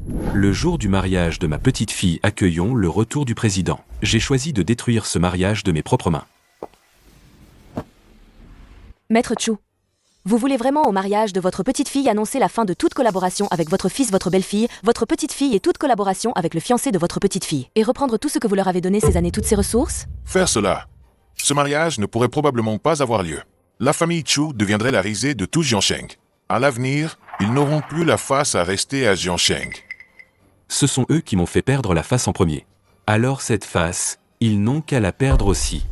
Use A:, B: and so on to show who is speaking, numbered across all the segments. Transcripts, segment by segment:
A: Le jour du mariage de ma petite fille, accueillons le retour du président. J'ai choisi de détruire ce mariage de mes propres mains.
B: Maître Chu, vous voulez vraiment au mariage de votre petite fille annoncer la fin de toute collaboration avec votre fils, votre belle-fille, votre petite fille et toute collaboration avec le fiancé de votre petite fille, et reprendre tout ce que vous leur avez donné ces années, toutes ces ressources?
C: Faire cela. Ce mariage ne pourrait probablement pas avoir lieu. La famille Chu deviendrait la risée de tout Jiansheng. À l'avenir, ils n'auront plus la face à rester à Jiansheng.
A: Ce sont eux qui m'ont fait perdre la face en premier. Alors cette face, ils n'ont qu'à la perdre aussi.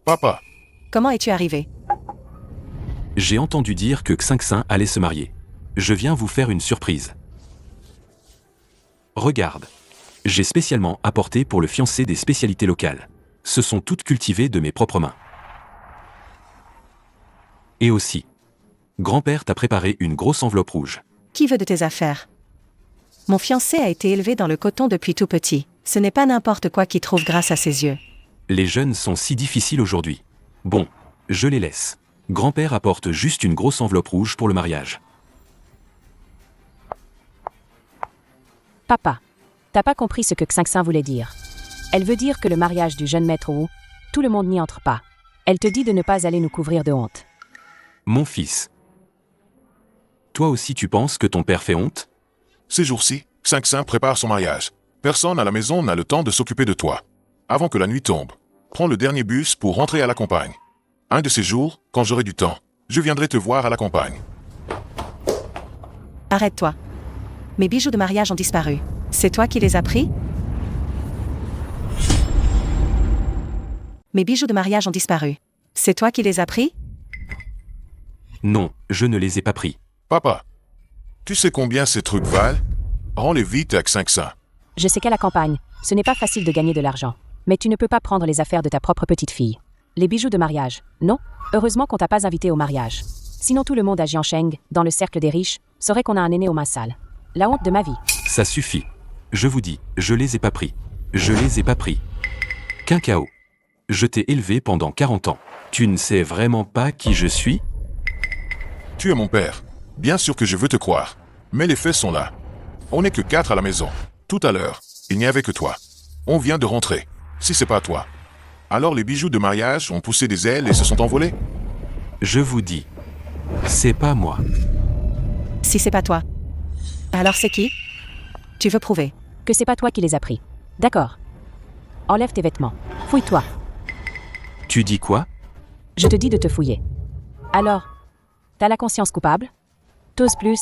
C: Papa,
D: Comment es-tu arrivé?
A: J'ai entendu dire que Xingxin allait se marier. Je viens vous faire une surprise. Regarde. J'ai spécialement apporté pour le fiancé des spécialités locales. Ce sont toutes cultivées de mes propres mains. Et aussi, grand-père t'a préparé une grosse enveloppe rouge.
D: Qui veut de tes affaires? Mon fiancé a été élevé dans le coton depuis tout petit. Ce n'est pas n'importe quoi qui trouve grâce à ses yeux.
A: Les jeunes sont si difficiles aujourd'hui. Bon, je les laisse. Grand-père apporte juste une grosse enveloppe rouge pour le mariage.
E: Papa, t'as pas compris ce que Xingxin voulait dire. Elle veut dire que le mariage du jeune maître Wu, tout le monde n'y entre pas. Elle te dit de ne pas aller nous couvrir de honte.
A: Mon fils. Toi aussi tu penses que ton père fait honte?
C: ces jours-ci, Xingxin prépare son mariage. Personne à la maison n'a le temps de s'occuper de toi. Avant que la nuit tombe, prends le dernier bus pour rentrer à la campagne. Un de ces jours, quand j'aurai du temps, je viendrai te voir à la campagne.
D: Arrête-toi. Mes bijoux de mariage ont disparu. C'est toi qui les as pris? Mes bijoux de mariage ont disparu. C'est toi qui les as pris?
A: Non, je ne les ai pas pris.
C: Papa, tu sais combien ces trucs valent? Rends-les vite à Xingxin.
E: Je sais qu'à la campagne, ce n'est pas facile de gagner de l'argent. Mais tu ne peux pas prendre les affaires de ta propre petite fille. Les bijoux de mariage, non? Heureusement qu'on t'a pas invité au mariage. Sinon tout le monde à Jiansheng, dans le cercle des riches, saurait qu'on a un aîné aux mains sales. La honte de ma vie.
A: Ça suffit. Je vous dis, je les ai pas pris. Je les ai pas pris. Qinkao. Je t'ai élevé pendant 40 ans. Tu ne sais vraiment pas qui je suis?
C: Tu es mon père. Bien sûr que je veux te croire. Mais les faits sont là. On n'est que 4 à la maison. Tout à l'heure, il n'y avait que toi. On vient de rentrer. Si c'est pas toi. Alors les bijoux de mariage ont poussé des ailes et se sont envolés?
A: Je vous dis, c'est pas moi.
D: Si c'est pas toi. Alors c'est qui? Tu veux prouver?
E: Que c'est pas toi qui les as pris. D'accord. Enlève tes vêtements. Fouille-toi.
A: Tu dis quoi?
E: Je te dis de te fouiller. Alors, t'as la conscience coupable? T'oses plus?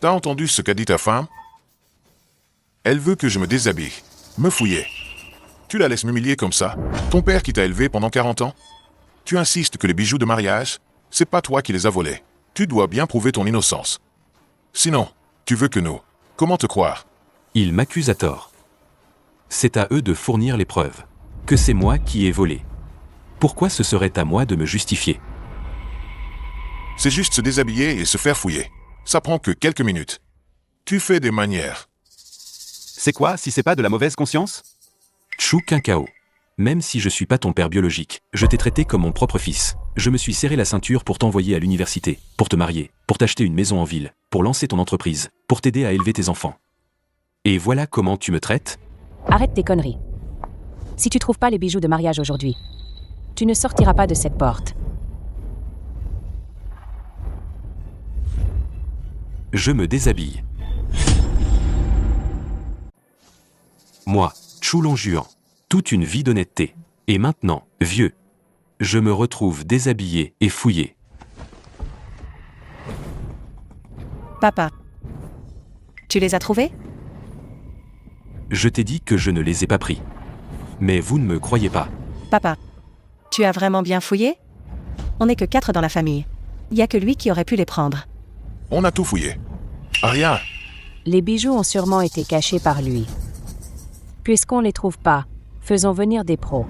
C: T'as entendu ce qu'a dit ta femme? Elle veut que je me déshabille. Me fouiller. Tu la laisses m'humilier comme ça? Ton père qui t'a élevé pendant 40 ans? Tu insistes que les bijoux de mariage, c'est pas toi qui les as volés. Tu dois bien prouver ton innocence. Sinon, tu veux que nous. Comment te croire?
A: Ils m'accusent à tort. C'est à eux de fournir les preuves. Que c'est moi qui ai volé. Pourquoi ce serait à moi de me justifier?
C: C'est juste se déshabiller et se faire fouiller. Ça prend que quelques minutes. Tu fais des manières.
F: C'est quoi si c'est pas de la mauvaise conscience?
A: Chu Qinkao. Même si je suis pas ton père biologique, je t'ai traité comme mon propre fils. Je me suis serré la ceinture pour t'envoyer à l'université, pour te marier, pour t'acheter une maison en ville, pour lancer ton entreprise, pour t'aider à élever tes enfants. Et voilà comment tu me traites?
E: Arrête tes conneries. Si tu trouves pas les bijoux de mariage aujourd'hui, tu ne sortiras pas de cette porte.
A: Je me déshabille. Moi, Chu Longjuan, toute une vie d'honnêteté. Et maintenant, vieux, je me retrouve déshabillé et fouillé.
D: Papa. Tu les as trouvés?
A: Je t'ai dit que je ne les ai pas pris. Mais vous ne me croyez pas.
D: Papa. Tu as vraiment bien fouillé? On n'est que 4 dans la famille. Il y a que lui qui aurait pu les prendre.
C: On a tout fouillé. Rien.
E: Les bijoux ont sûrement été cachés par lui. Puisqu'on les trouve pas, faisons venir des pros.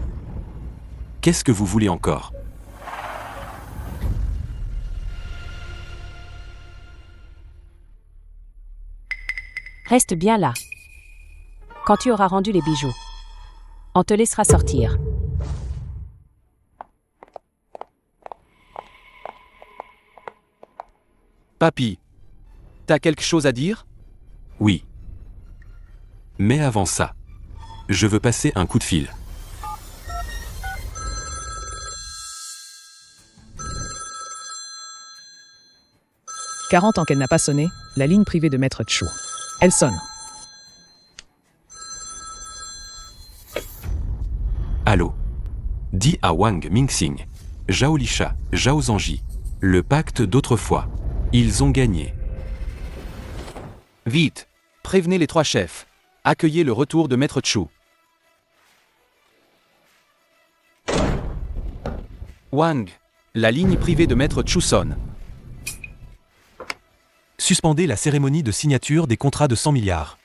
A: Qu'est-ce que vous voulez encore?
E: Reste bien là. Quand tu auras rendu les bijoux, on te laissera sortir.
F: Papy, t'as quelque chose à dire?
A: Oui. Mais avant ça, je veux passer un coup de fil.
G: « 40 ans qu'elle n'a pas sonné, la ligne privée de Maître Chu. Elle sonne.
A: Allô. Dis à Wang Mingxing, Zhao Lisha, Zhao Zhangji, le pacte d'autrefois. Ils ont gagné.
F: Vite, prévenez les 3 chefs. Accueillez le retour de Maître Chu. Wang, la ligne privée de Maître Chu sonne.
H: Suspendez la cérémonie de signature des contrats de 100 milliards.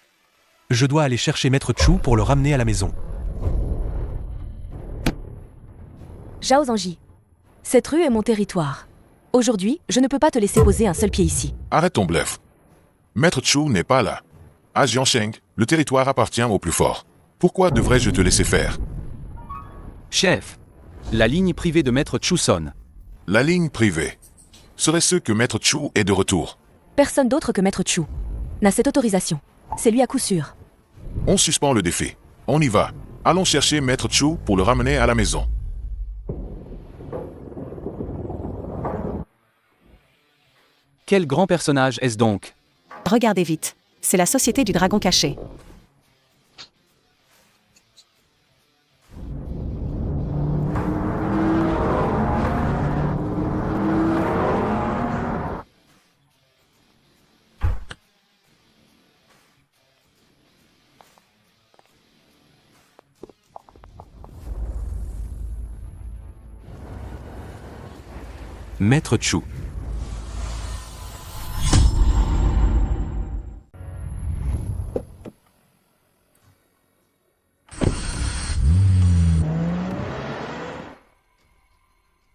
H: Je dois aller chercher Maître Chu pour le ramener à la maison.
B: Zhao Zhangji, cette rue est mon territoire. Aujourd'hui, je ne peux pas te laisser poser un seul pied ici.
C: Arrête ton bluff. Maître Chu n'est pas là. À Jiansheng, le territoire appartient au plus fort. Pourquoi devrais-je te laisser faire?
F: Chef, la ligne privée de Maître Chu sonne.
C: La ligne privée. Serait-ce que Maître Chu est de retour?
B: Personne d'autre que Maître Chu n'a cette autorisation. C'est lui à coup sûr.
C: On suspend le défi. On y va. Allons chercher Maître Chu pour le ramener à la maison.
F: Quel grand personnage est-ce donc?
D: Regardez vite. C'est la Société du Dragon Caché.
A: Maître Chu.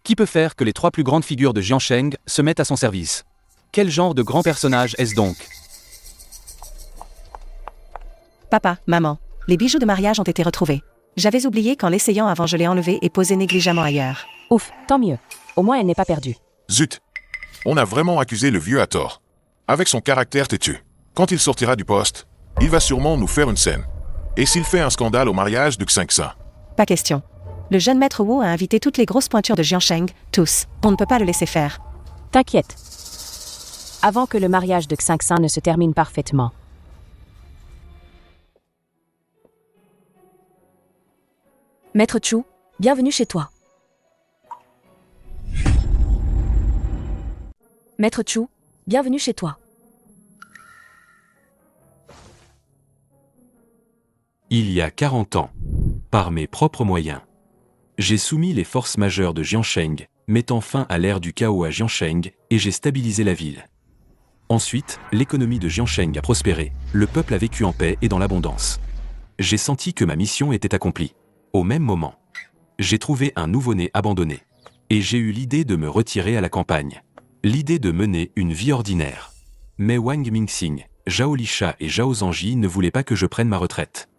F: Qui peut faire que les 3 plus grandes figures de Jiansheng se mettent à son service? Quel genre de grand personnage est-ce donc?
D: Papa, maman, les bijoux de mariage ont été retrouvés. J'avais oublié qu'en l'essayant avant je l'ai enlevé et posé négligemment ailleurs.
E: Ouf, tant mieux. Au moins elle n'est pas perdue.
C: Zut. On a vraiment accusé le vieux à tort. Avec son caractère têtu. Quand il sortira du poste, il va sûrement nous faire une scène. Et s'il fait un scandale au mariage de Xingsa?
D: Pas question. Le jeune maître Wu a invité toutes les grosses pointures de Jiansheng, tous. On ne peut pas le laisser faire.
E: T'inquiète. Avant que le mariage de Xingsa ne se termine parfaitement.
B: Maître Chu, bienvenue chez toi. Maître Chu, bienvenue chez toi.
A: Il y a 40 ans, par mes propres moyens, j'ai soumis les forces majeures de Jiansheng, mettant fin à l'ère du chaos à Jiansheng, et j'ai stabilisé la ville. Ensuite, l'économie de Jiansheng a prospéré, le peuple a vécu en paix et dans l'abondance. J'ai senti que ma mission était accomplie. Au même moment, j'ai trouvé un nouveau-né abandonné. Et j'ai eu l'idée de me retirer à la campagne. L'idée de mener une vie ordinaire. Mais Wang Mingxing, Zhao Lisha et Zhao Zhangji ne voulaient pas que je prenne ma retraite.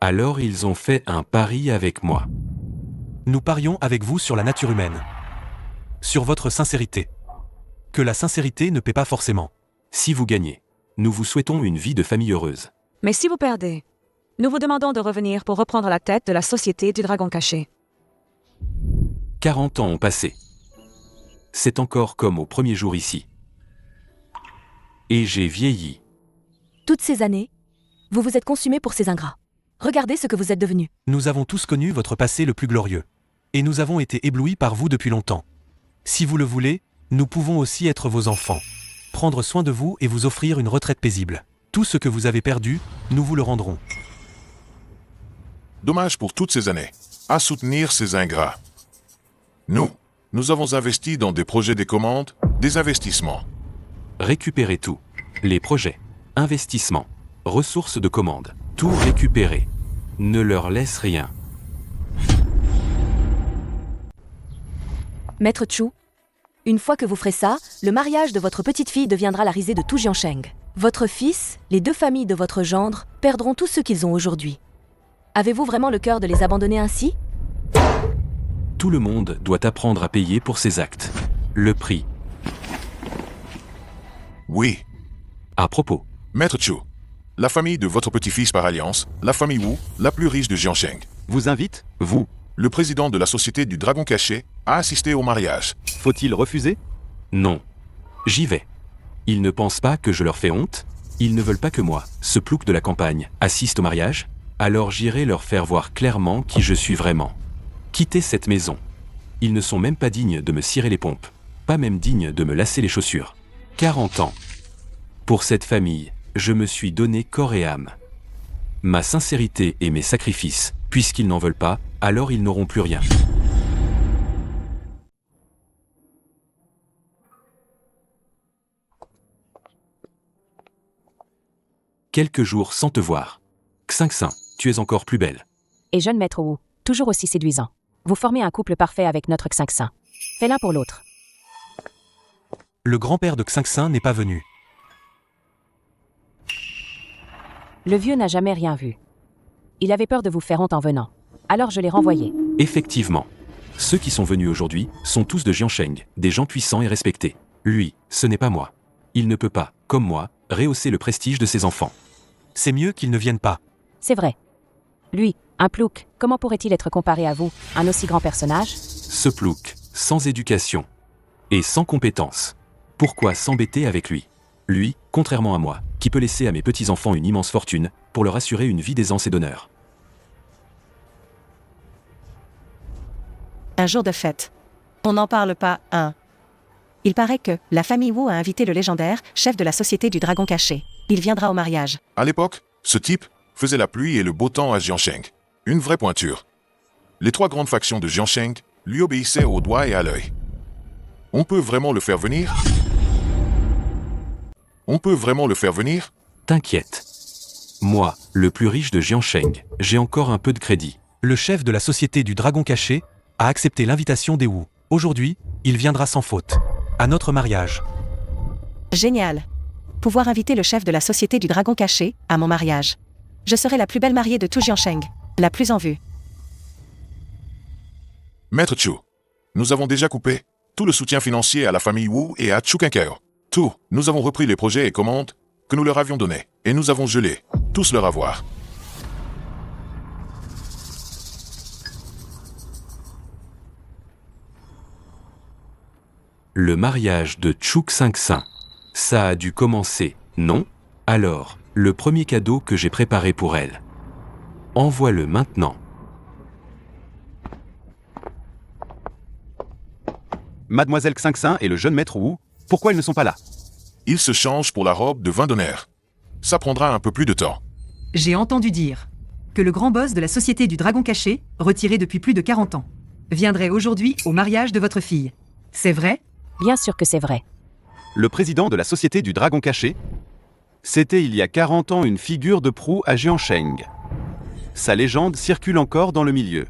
A: Alors ils ont fait un pari avec moi.
H: Nous parions avec vous sur la nature humaine. Sur votre sincérité. Que la sincérité ne paie pas forcément.
A: Si vous gagnez, nous vous souhaitons une vie de famille heureuse.
I: Mais si vous perdez, nous vous demandons de revenir pour reprendre la tête de la Société du Dragon Caché.
A: 40 ans ont passé. C'est encore comme au premier jour ici. Et j'ai vieilli.
B: Toutes ces années, vous vous êtes consumé pour ces ingrats. Regardez ce que vous êtes devenus.
H: Nous avons tous connu votre passé le plus glorieux. Et nous avons été éblouis par vous depuis longtemps. Si vous le voulez, nous pouvons aussi être vos enfants. Prendre soin de vous et vous offrir une retraite paisible. Tout ce que vous avez perdu, nous vous le rendrons.
C: Dommage pour toutes ces années. À soutenir ces ingrats. Nous avons investi dans des projets des commandes, des investissements.
A: Récupérez tout. Les projets, investissements, ressources de commande, tout récupérer. Ne leur laisse rien.
B: Maître Chu, une fois que vous ferez ça, le mariage de votre petite fille deviendra la risée de tout Jiansheng. Votre fils, les 2 familles de votre gendre, perdront tout ce qu'ils ont aujourd'hui. Avez-vous vraiment le cœur de les abandonner ainsi?
A: Tout le monde doit apprendre à payer pour ses actes. Le prix.
C: Oui,
A: À propos,
C: Maître Chu. La famille de votre petit-fils par alliance, la famille Wu, la plus riche de Jiansheng.
F: Vous invite, vous.
C: Le président de la société du Dragon Caché a assisté au mariage.
F: Faut-il refuser?
A: non. J'y vais. Ils ne pensent pas que je leur fais honte? Ils ne veulent pas que moi, ce plouc de la campagne, assiste au mariage? Alors j'irai leur faire voir clairement qui je suis vraiment. Quittez cette maison. Ils ne sont même pas dignes de me cirer les pompes. Pas même dignes de me lasser les chaussures. 40 ans. Pour cette famille, je me suis donné corps et âme. Ma sincérité et mes sacrifices, puisqu'ils n'en veulent pas, alors ils n'auront plus rien. Quelques jours sans te voir. Xingxin, tu es encore plus belle.
E: Et jeune maître Wu, toujours aussi séduisant. Vous formez un couple parfait avec notre Xingxin. Fais l'un pour l'autre.
H: Le grand-père de Xingxin n'est pas venu.
E: Le vieux n'a jamais rien vu. Il avait peur de vous faire honte en venant. Alors je l'ai renvoyé.
A: Effectivement. Ceux qui sont venus aujourd'hui sont tous de Jiansheng, des gens puissants et respectés. Lui, ce n'est pas moi. Il ne peut pas, comme moi, rehausser le prestige de ses enfants.
H: C'est mieux qu'ils ne viennent pas.
E: C'est vrai. Lui, un plouc, comment pourrait-il être comparé à vous, un aussi grand personnage?
A: Ce plouc, sans éducation et sans compétences. Pourquoi s'embêter avec lui? Lui, contrairement à moi, qui peut laisser à mes petits-enfants une immense fortune pour leur assurer une vie d'aisance et d'honneur.
D: Un jour de fête. On n'en parle pas, hein. Il paraît que la famille Wu a invité le légendaire chef de la société du Dragon Caché. Il viendra au mariage.
C: À l'époque, ce type faisait la pluie et le beau temps à Jiansheng. Une vraie pointure. Les 3 grandes factions de Jiansheng lui obéissaient au doigt et à l'œil. On peut vraiment le faire venir? On peut vraiment le faire venir?
A: T'inquiète. Moi, le plus riche de Jiansheng, j'ai encore un peu de crédit.
H: Le chef de la société du Dragon Caché a accepté l'invitation des Wu. Aujourd'hui, il viendra sans faute. À notre mariage.
D: Génial. Pouvoir inviter le chef de la société du Dragon Caché à mon mariage. Je serai la plus belle mariée de tout Jiansheng. La plus en vue.
C: Maître Chu, nous avons déjà coupé tout le soutien financier à la famille Wu et à Chu Qinkao. Tout, nous avons repris les projets et commandes que nous leur avions donnés, et nous avons gelé tous leur avoir.
A: Le mariage de Chu Xingxin. Ça a dû commencer, non? Alors, le premier cadeau que j'ai préparé pour elle. Envoie-le maintenant.
F: Mademoiselle Xingxin et le jeune maître Wu, pourquoi ils ne sont pas là?
C: Ils se changent pour la robe de vin d'honneur. Ça prendra un peu plus de temps.
J: J'ai entendu dire que le grand boss de la société du Dragon Caché, retiré depuis plus de 40 ans, viendrait aujourd'hui au mariage de votre fille. C'est vrai?
E: Bien sûr que c'est vrai.
F: Le président de la société du Dragon Caché? C'était il y a 40 ans une figure de proue à Jiansheng. Sa légende circule encore dans le milieu.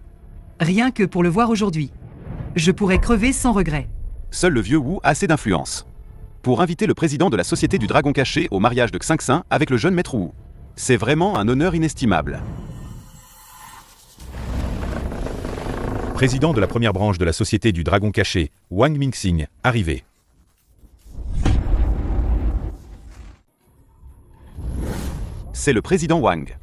J: Rien que pour le voir aujourd'hui. Je pourrais crever sans regret.
F: Seul le vieux Wu a assez d'influence pour inviter le président de la société du Dragon Caché au mariage de Xingxin avec le jeune maître Wu. C'est vraiment un honneur inestimable.
K: Président de la première branche de la société du Dragon Caché, Wang Mingxing, arrivé.
F: C'est le président Wang.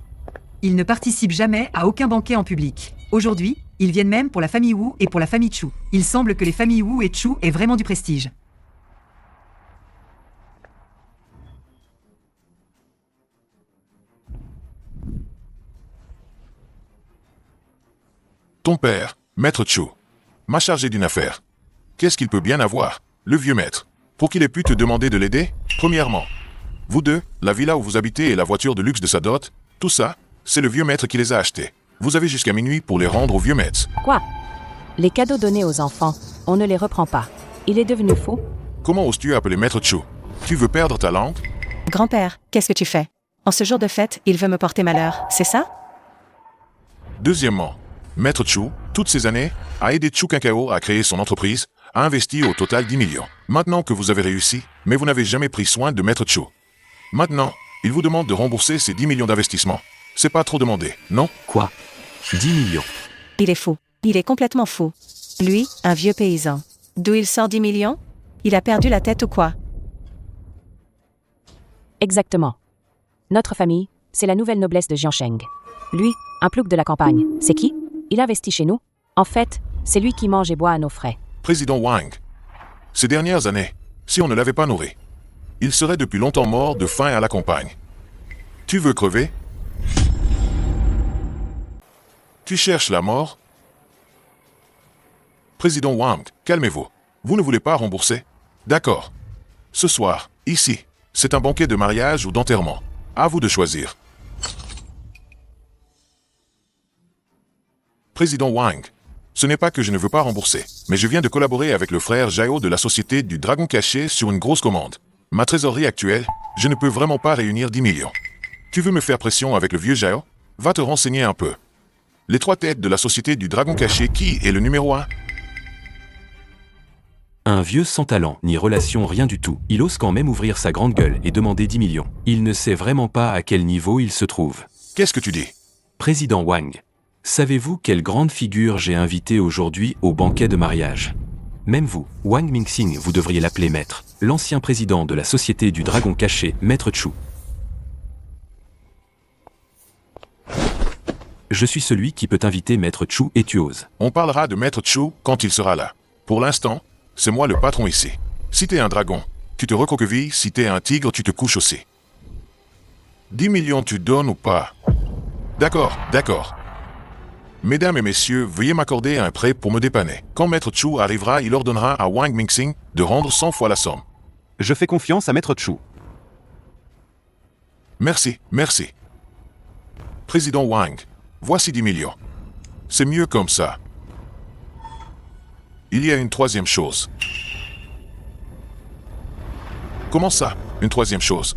J: Ils ne participent jamais à aucun banquet en public. Aujourd'hui, ils viennent même pour la famille Wu et pour la famille Chu. Il semble que les familles Wu et Chu aient vraiment du prestige.
C: Ton père, Maître Chu, m'a chargé d'une affaire. Qu'est-ce qu'il peut bien avoir, le vieux maître, pour qu'il ait pu te demander de l'aider? Premièrement, vous deux, la villa où vous habitez et la voiture de luxe de sa dot, tout ça, c'est le vieux maître qui les a achetés. Vous avez jusqu'à minuit pour les rendre au vieux maître.
E: Quoi? Les cadeaux donnés aux enfants, on ne les reprend pas. Il est devenu fou?
C: Comment oses-tu appeler Maître Chu? Tu veux perdre ta langue?
D: Grand-père, qu'est-ce que tu fais? En ce jour de fête, il veut me porter malheur, c'est ça?
C: Deuxièmement, Maître Chu, toutes ces années, a aidé Chu Qinkao à créer son entreprise, a investi au total 10 millions. Maintenant que vous avez réussi, mais vous n'avez jamais pris soin de Maître Chu. Maintenant, il vous demande de rembourser ces 10 millions d'investissements. C'est pas trop demandé, non?
A: Quoi? 10 millions.
D: Il est fou. Il est complètement fou. Lui, un vieux paysan. D'où il sort 10 millions? Il a perdu la tête ou quoi?
E: Exactement. Notre famille, c'est la nouvelle noblesse de Jiansheng. Lui, un plouc de la campagne, c'est qui? Il investit chez nous. En fait, c'est lui qui mange et boit à nos frais.
C: Président Wang, ces dernières années, si on ne l'avait pas nourri, il serait depuis longtemps mort de faim à la campagne. Tu veux crever? Tu cherches la mort? Président Wang, calmez-vous. Vous ne voulez pas rembourser? D'accord. Ce soir, ici, c'est un banquet de mariage ou d'enterrement. À vous de choisir. Président Wang, ce n'est pas que je ne veux pas rembourser, mais je viens de collaborer avec le frère Zhao de la société du Dragon Caché sur une grosse commande. Ma trésorerie actuelle, je ne peux vraiment pas réunir 10 millions. Tu veux me faire pression avec le vieux Zhao? Va te renseigner un peu. Les 3 têtes de la société du Dragon Caché, qui est le numéro 1?
A: Un vieux sans talent, ni relation, rien du tout. Il ose quand même ouvrir sa grande gueule et demander 10 millions. Il ne sait vraiment pas à quel niveau il se trouve.
C: Qu'est-ce que tu dis?
A: Président Wang, savez-vous quelle grande figure j'ai invitée aujourd'hui au banquet de mariage? Même vous, Wang Mingxing, vous devriez l'appeler maître. L'ancien président de la société du Dragon Caché, Maître Chu. Je suis celui qui peut inviter Maître Chu et tu oses.
C: On parlera de Maître Chu quand il sera là. Pour l'instant, c'est moi le patron ici. Si t'es un dragon, tu te recroquevilles. Si t'es un tigre, tu te couches aussi. 10 millions tu donnes ou pas? D'accord, d'accord. Mesdames et messieurs, veuillez m'accorder un prêt pour me dépanner. Quand Maître Chu arrivera, il ordonnera à Wang Mingxing de rendre 100 fois la somme.
F: Je fais confiance à Maître Chu.
C: Merci, merci. Président Wang, voici 10 millions. C'est mieux comme ça. Il y a une troisième chose. Comment ça, une troisième chose?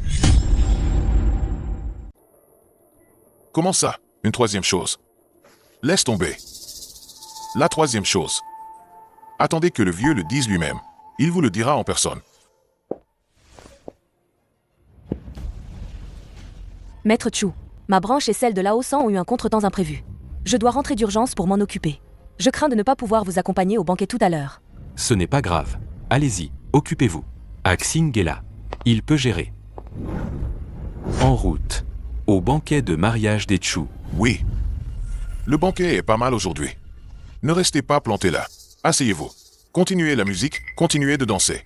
C: Comment ça, une troisième chose? Laisse tomber. La troisième chose. Attendez que le vieux le dise lui-même. Il vous le dira en personne.
B: Maître Chu, ma branche et celle de Lao San ont eu un contretemps imprévu. Je dois rentrer d'urgence pour m'en occuper. Je crains de ne pas pouvoir vous accompagner au banquet tout à l'heure.
A: Ce n'est pas grave. Allez-y, occupez-vous. Axing est là. Il peut gérer. En route. Au banquet de mariage des Chu.
C: Oui. Le banquet est pas mal aujourd'hui. Ne restez pas plantés là. Asseyez-vous. Continuez la musique, continuez de danser.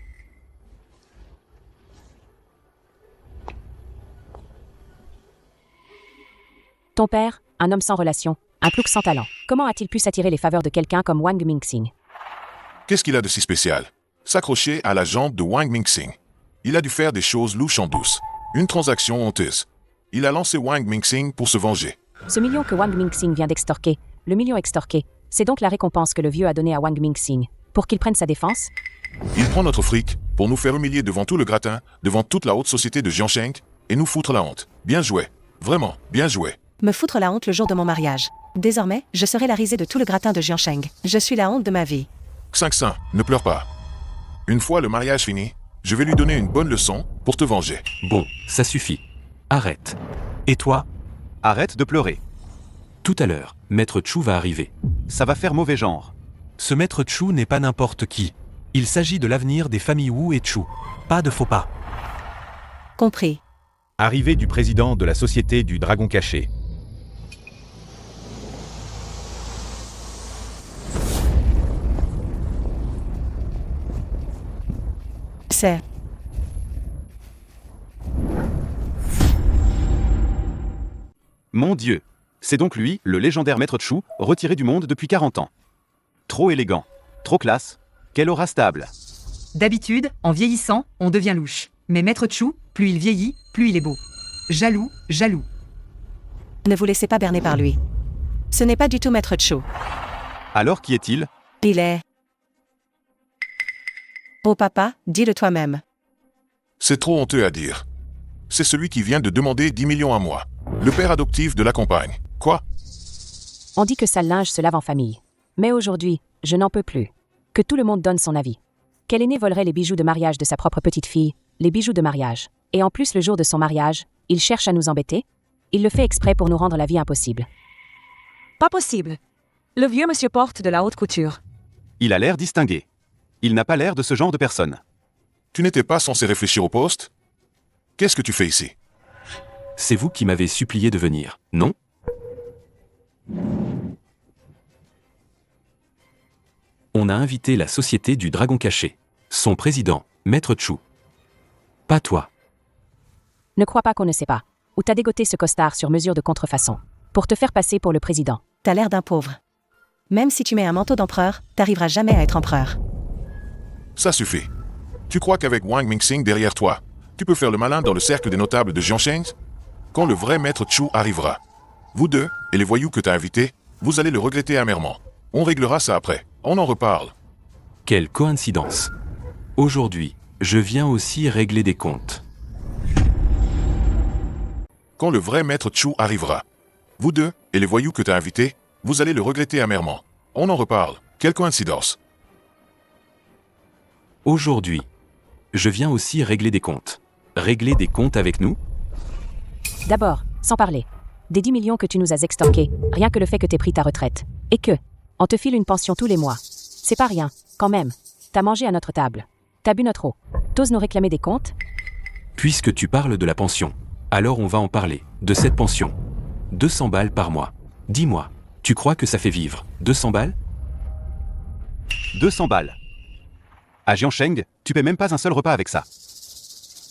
E: Ton père, un homme sans relation, un plouc sans talent. Comment a-t-il pu s'attirer les faveurs de quelqu'un comme Wang Mingxing?
C: Qu'est-ce qu'il a de si spécial? S'accrocher à la jambe de Wang Mingxing. Il a dû faire des choses louches en douce. Une transaction honteuse. Il a lancé Wang Mingxing pour se venger.
E: Ce million que Wang Mingxing vient d'extorquer, le million extorqué, c'est donc la récompense que le vieux a donnée à Wang Mingxing, pour qu'il prenne sa défense?
C: Il prend notre fric pour nous faire humilier devant tout le gratin, devant toute la haute société de Jiansheng, et nous foutre la honte. Bien joué. Vraiment, bien joué.
D: Me foutre la honte le jour de mon mariage. Désormais, je serai la risée de tout le gratin de Jiansheng. Je suis la honte de ma vie.
C: 500, ne pleure pas. Une fois le mariage fini, je vais lui donner une bonne leçon pour te venger.
A: Bon, ça suffit. Arrête.
H: Et toi?
F: Arrête de pleurer.
A: Tout à l'heure, Maître Chu va arriver.
F: Ça va faire mauvais genre.
H: Ce Maître Chu n'est pas n'importe qui. Il s'agit de l'avenir des familles Wu et Chu. Pas de faux pas.
D: Compris.
K: Arrivée du président de la société du Dragon Caché.
D: C'est...
F: Mon Dieu. C'est donc lui, le légendaire Maître Chu, retiré du monde depuis 40 ans. Trop élégant. Trop classe. Quelle aura stable.
J: D'habitude, en vieillissant, on devient louche. Mais Maître Chu, plus il vieillit, plus il est beau. Jaloux, jaloux.
D: Ne vous laissez pas berner par lui. Ce n'est pas du tout Maître Chu.
F: Alors qui est-il?
D: Il est... Oh papa, dis-le toi-même.
C: C'est trop honteux à dire. C'est celui qui vient de demander 10 millions à moi. Le père adoptif de la campagne. Quoi?
E: On dit que sale linge se lave en famille. Mais aujourd'hui, je n'en peux plus. Que tout le monde donne son avis. Quel aîné volerait les bijoux de mariage de sa propre petite fille? Les bijoux de mariage. Et en plus, le jour de son mariage, il cherche à nous embêter. Il le fait exprès pour nous rendre la vie impossible.
I: Pas possible. Le vieux monsieur porte de la haute couture.
F: Il a l'air distingué. Il n'a pas l'air de ce genre de personne.
C: Tu n'étais pas censé réfléchir au poste? Qu'est-ce que tu fais ici?
A: C'est vous qui m'avez supplié de venir, non? On a invité la Société du Dragon Caché. Son président, Maître Chu. Pas toi.
E: Ne crois pas qu'on ne sait pas. Ou t'as dégoté ce costard sur mesure de contrefaçon. Pour te faire passer pour le président.
D: T'as l'air d'un pauvre. Même si tu mets un manteau d'empereur, t'arriveras jamais à être empereur.
C: Ça suffit. Tu crois qu'avec Wang Mingxing derrière toi, tu peux faire le malin dans le cercle des notables de Jiansheng? Quand le vrai Maître Chu arrivera, vous deux et les voyous que t'as invités, vous allez le regretter amèrement. On réglera ça après. On en reparle.
A: Quelle coïncidence. Aujourd'hui, je viens aussi régler des comptes.
C: Quand le vrai Maître Chu arrivera, vous deux et les voyous que t'as invités, vous allez le regretter amèrement. On en reparle. Quelle coïncidence.
A: Aujourd'hui, je viens aussi régler des comptes. Régler des comptes avec nous?
E: D'abord, sans parler. Des 10 millions que tu nous as extorqués, rien que le fait que t'aies pris ta retraite. Et que, on te file une pension tous les mois. C'est pas rien, quand même. T'as mangé à notre table. T'as bu notre eau. T'oses nous réclamer des comptes?
A: Puisque tu parles de la pension, alors on va en parler, de cette pension. 200 balles par mois. Dis-moi, tu crois que ça fait vivre 200 balles?
F: 200 balles. À Jiansheng, tu paies même pas un seul repas avec ça.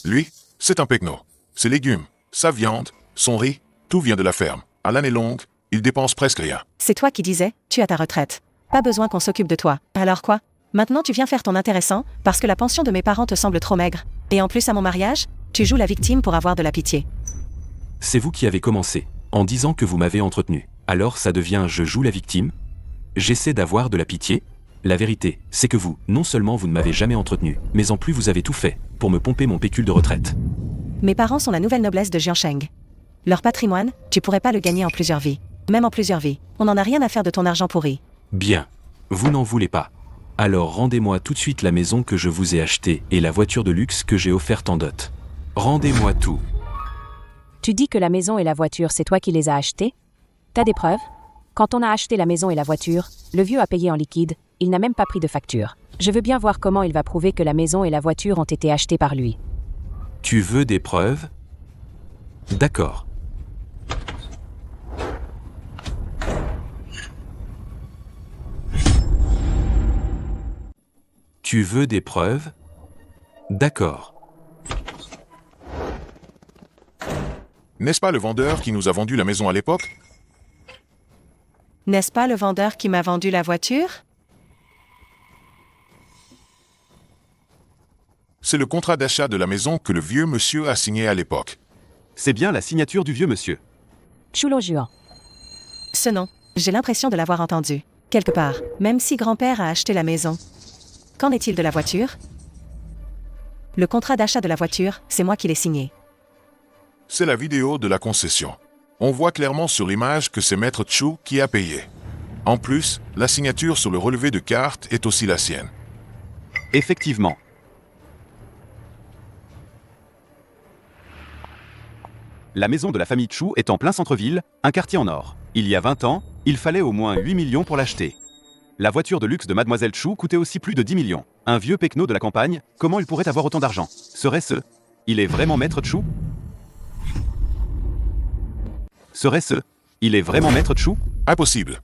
C: Lui, c'est un pecno. Ses légumes, sa viande, son riz, tout vient de la ferme. À l'année longue, il dépense presque rien.
D: C'est toi qui disais, tu as ta retraite. Pas besoin qu'on s'occupe de toi. Alors quoi? Maintenant tu viens faire ton intéressant, parce que la pension de mes parents te semble trop maigre. Et en plus à mon mariage, tu joues la victime pour avoir de la pitié.
A: C'est vous qui avez commencé, en disant que vous m'avez entretenu. Alors ça devient je joue la victime? J'essaie d'avoir de la pitié? La vérité, c'est que vous, non seulement vous ne m'avez jamais entretenu, mais en plus vous avez tout fait, pour me pomper mon pécule de retraite.
D: Mes parents sont la nouvelle noblesse de Jiansheng. Leur patrimoine, tu pourrais pas le gagner en plusieurs vies. Même en plusieurs vies. On n'en a rien à faire de ton argent pourri.
A: Bien. Vous n'en voulez pas. Alors rendez-moi tout de suite la maison que je vous ai achetée et la voiture de luxe que j'ai offerte en dot. Rendez-moi tout.
E: Tu dis que la maison et la voiture, c'est toi qui les as achetées? T'as des preuves? Quand on a acheté la maison et la voiture, le vieux a payé en liquide, il n'a même pas pris de facture. Je veux bien voir comment il va prouver que la maison et la voiture ont été achetées par lui.
A: Tu veux des preuves? D'accord. Tu veux des preuves? D'accord.
C: N'est-ce pas le vendeur qui nous a vendu la maison à l'époque?
D: N'est-ce pas le vendeur qui m'a vendu la voiture?
C: C'est le contrat d'achat de la maison que le vieux monsieur a signé à l'époque.
F: C'est bien la signature du vieux monsieur.
E: Chulo Juan.
D: Ce nom, j'ai l'impression de l'avoir entendu. Quelque part, même si grand-père a acheté la maison. Qu'en est-il de la voiture? Le contrat d'achat de la voiture, c'est moi qui l'ai signé.
C: C'est la vidéo de la concession. On voit clairement sur l'image que c'est Maître Chu qui a payé. En plus, la signature sur le relevé de carte est aussi la sienne.
F: Effectivement. La maison de la famille Chu est en plein centre-ville, un quartier en or. Il y a 20 ans, il fallait au moins 8 millions pour l'acheter. La voiture de luxe de Mademoiselle Chu coûtait aussi plus de 10 millions. Un vieux pecno de la campagne, comment il pourrait avoir autant d'argent? Serait-ce? Il est vraiment Maître Chu? Serait-ce? Il est vraiment Maître Chu?
C: Impossible.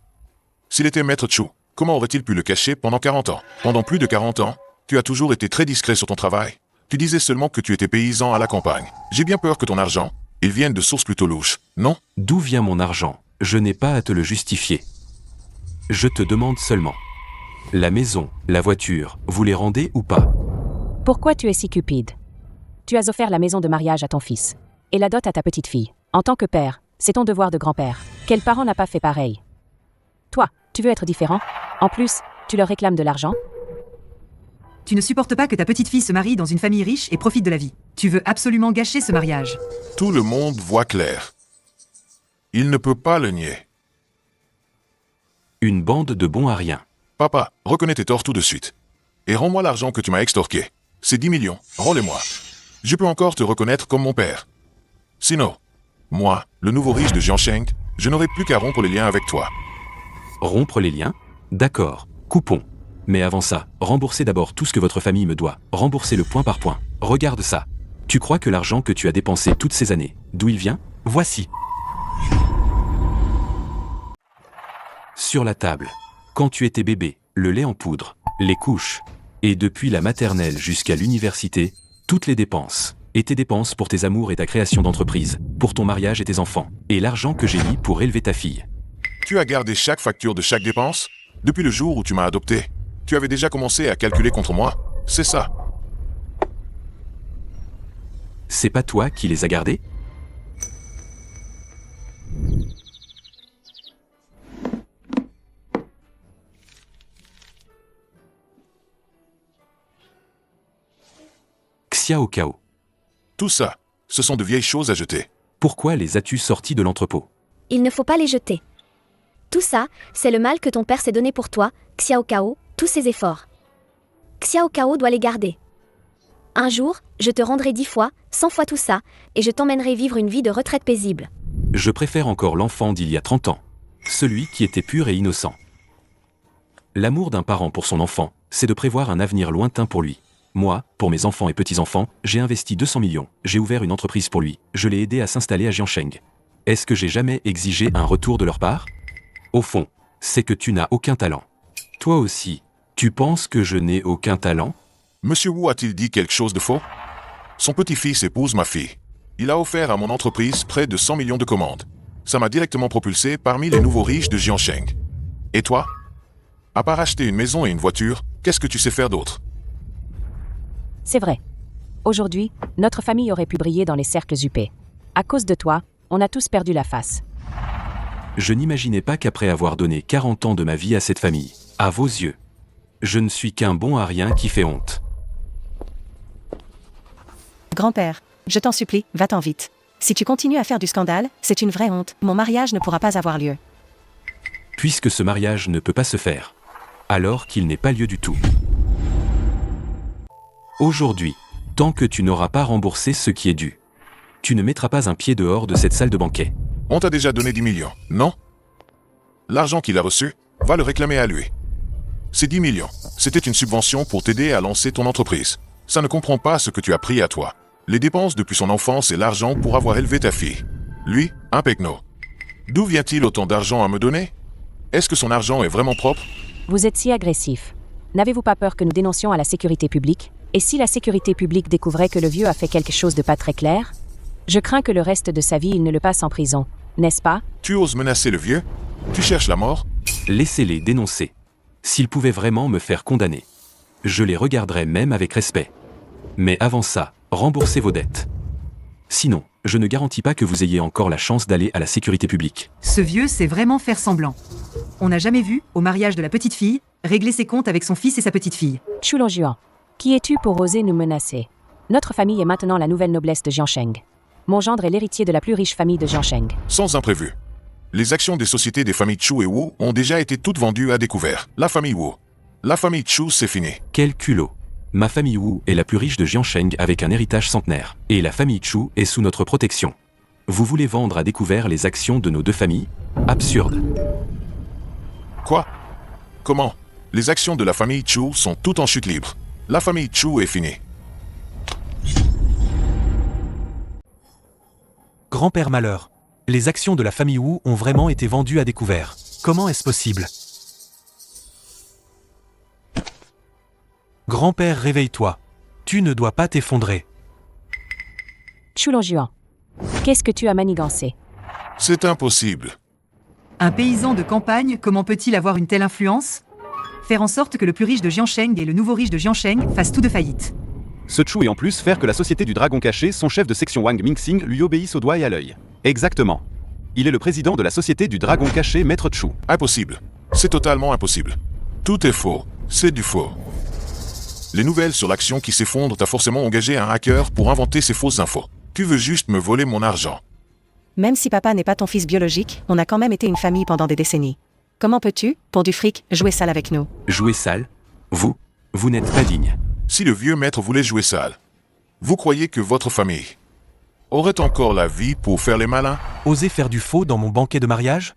C: S'il était Maître Chu, comment aurait-il pu le cacher pendant 40 ans? Pendant plus de 40 ans, tu as toujours été très discret sur ton travail. Tu disais seulement que tu étais paysan à la campagne. J'ai bien peur que ton argent, il vienne de sources plutôt louches, non?
A: D'où vient mon argent? Je n'ai pas à te le justifier. Je te demande seulement. La maison, la voiture, vous les rendez ou pas?
E: Pourquoi tu es si cupide? Tu as offert la maison de mariage à ton fils. Et la dot à ta petite fille. En tant que père, c'est ton devoir de grand-père. Quel parent n'a pas fait pareil? Toi, tu veux être différent? En plus, tu leur réclames de l'argent?
J: Tu ne supportes pas que ta petite fille se marie dans une famille riche et profite de la vie. Tu veux absolument gâcher ce mariage.
C: Tout le monde voit clair. Il ne peut pas le nier.
A: Une bande de bons à rien.
C: Papa, reconnais tes torts tout de suite. Et rends-moi l'argent que tu m'as extorqué. C'est 10 millions. Rends-les-moi. je peux encore te reconnaître comme mon père. Sinon, moi, le nouveau riche de Jiansheng, je n'aurai plus qu'à rompre les liens avec toi.
A: Rompre les liens? D'accord, coupons. Mais avant ça, remboursez d'abord tout ce que votre famille me doit. Remboursez-le point par point. Regarde ça. Tu crois que l'argent que tu as dépensé toutes ces années, d'où il vient?
H: Voici.
A: Sur la table. Quand tu étais bébé, le lait en poudre, les couches. Et depuis la maternelle jusqu'à l'université, toutes les dépenses. Et tes dépenses pour tes amours et ta création d'entreprise, pour ton mariage et tes enfants. Et l'argent que j'ai mis pour élever ta fille.
C: Tu as gardé chaque facture de chaque dépense? Depuis le jour où tu m'as adopté, tu avais déjà commencé à calculer contre moi? C'est ça.
A: C'est pas toi qui les as gardés? Xiao Cao.
C: Tout ça, ce sont de vieilles choses à jeter.
A: Pourquoi les as-tu sortis de l'entrepôt?
L: Il ne faut pas les jeter. Tout ça, c'est le mal que ton père s'est donné pour toi, Xiao Cao, tous ses efforts. Xiao Cao doit les garder. Un jour, je te rendrai 10 fois, 100 fois tout ça, et je t'emmènerai vivre une vie de retraite paisible.
A: Je préfère encore l'enfant d'il y a 30 ans. Celui qui était pur et innocent. L'amour d'un parent pour son enfant, c'est de prévoir un avenir lointain pour lui. Moi, pour mes enfants et petits-enfants, j'ai investi 200 millions, j'ai ouvert une entreprise pour lui, je l'ai aidé à s'installer à Jiansheng. Est-ce que j'ai jamais exigé un retour de leur part? Au fond, c'est que tu n'as aucun talent. Toi aussi, tu penses que je n'ai aucun talent?
C: Monsieur Wu a-t-il dit quelque chose de faux? Son petit-fils épouse ma fille. Il a offert à mon entreprise près de 100 millions de commandes. Ça m'a directement propulsé parmi les nouveaux riches de Jiansheng. Et toi? À part acheter une maison et une voiture, qu'est-ce que tu sais faire d'autre?
E: C'est vrai. Aujourd'hui, notre famille aurait pu briller dans les cercles huppés. À cause de toi, on a tous perdu la face.
A: Je n'imaginais pas qu'après avoir donné 40 ans de ma vie à cette famille, à vos yeux, je ne suis qu'un bon à rien qui fait honte.
D: Grand-père, je t'en supplie, va-t'en vite. Si tu continues à faire du scandale, c'est une vraie honte. Mon mariage ne pourra pas avoir lieu.
A: Puisque ce mariage ne peut pas se faire, alors qu'il n'est pas lieu du tout. Aujourd'hui, tant que tu n'auras pas remboursé ce qui est dû, tu ne mettras pas un pied dehors de cette salle de banquet.
C: On t'a déjà donné 10 millions, non? L'argent qu'il a reçu, va le réclamer à lui. Ces 10 millions, c'était une subvention pour t'aider à lancer ton entreprise. Ça ne comprend pas ce que tu as pris à toi. Les dépenses depuis son enfance et l'argent pour avoir élevé ta fille. Lui, un pecno. D'où vient-il autant d'argent à me donner? Est-ce que son argent est vraiment propre?
E: Vous êtes si agressif. N'avez-vous pas peur que nous dénoncions à la sécurité publique? Et si la sécurité publique découvrait que le vieux a fait quelque chose de pas très clair? Je crains que le reste de sa vie il ne le passe en prison, n'est-ce pas?
C: Tu oses menacer le vieux? Tu cherches la mort?
A: Laissez-les dénoncer. S'ils pouvaient vraiment me faire condamner, je les regarderais même avec respect. Mais avant ça, remboursez vos dettes. Sinon, je ne garantis pas que vous ayez encore la chance d'aller à la sécurité publique.
J: Ce vieux sait vraiment faire semblant. On n'a jamais vu, au mariage de la petite fille, régler ses comptes avec son fils et sa petite fille.
E: Chu Longjuan, qui es-tu pour oser nous menacer? Notre famille est maintenant la nouvelle noblesse de Jiansheng. Mon gendre est l'héritier de la plus riche famille de Jiansheng.
C: Sans imprévu. Les actions des sociétés des familles Chu et Wu ont déjà été toutes vendues à découvert. La famille Wu. La famille Chu, c'est fini.
A: Quel culot. Ma famille Wu est la plus riche de Jiansheng avec un héritage centenaire. Et la famille Chu est sous notre protection. Vous voulez vendre à découvert les actions de nos deux familles? Absurde.
C: Quoi? Comment? Les actions de la famille Chu sont toutes en chute libre. La famille Chu est finie.
H: Grand-père malheur. Les actions de la famille Wu ont vraiment été vendues à découvert. Comment est-ce possible? Grand-père, réveille-toi. Tu ne dois pas t'effondrer.
E: Chu Longjuan, qu'est-ce que tu as manigancé?
C: C'est impossible.
J: Un paysan de campagne, comment peut-il avoir une telle influence? Faire en sorte que le plus riche de Jiansheng et le nouveau riche de Jiansheng fassent tous deux faillite.
F: Ce Chu et en plus faire que la société du Dragon Caché, son chef de section Wang Mingxing, lui obéisse au doigt et à l'œil. Exactement. Il est le président de la société du Dragon Caché, Maître Chu.
C: Impossible. C'est totalement impossible. Tout est faux. C'est du faux. Les nouvelles sur l'action qui s'effondre t'as forcément engagé un hacker pour inventer ces fausses infos. Tu veux juste me voler mon argent.
D: Même si papa n'est pas ton fils biologique, on a quand même été une famille pendant des décennies. Comment peux-tu, pour du fric, jouer sale avec nous?
A: Jouer sale? Vous n'êtes pas digne.
C: Si le vieux maître voulait jouer sale, Vous croyez que votre famille aurait encore la vie pour faire les malins?
H: Oser faire du faux dans mon banquet de mariage?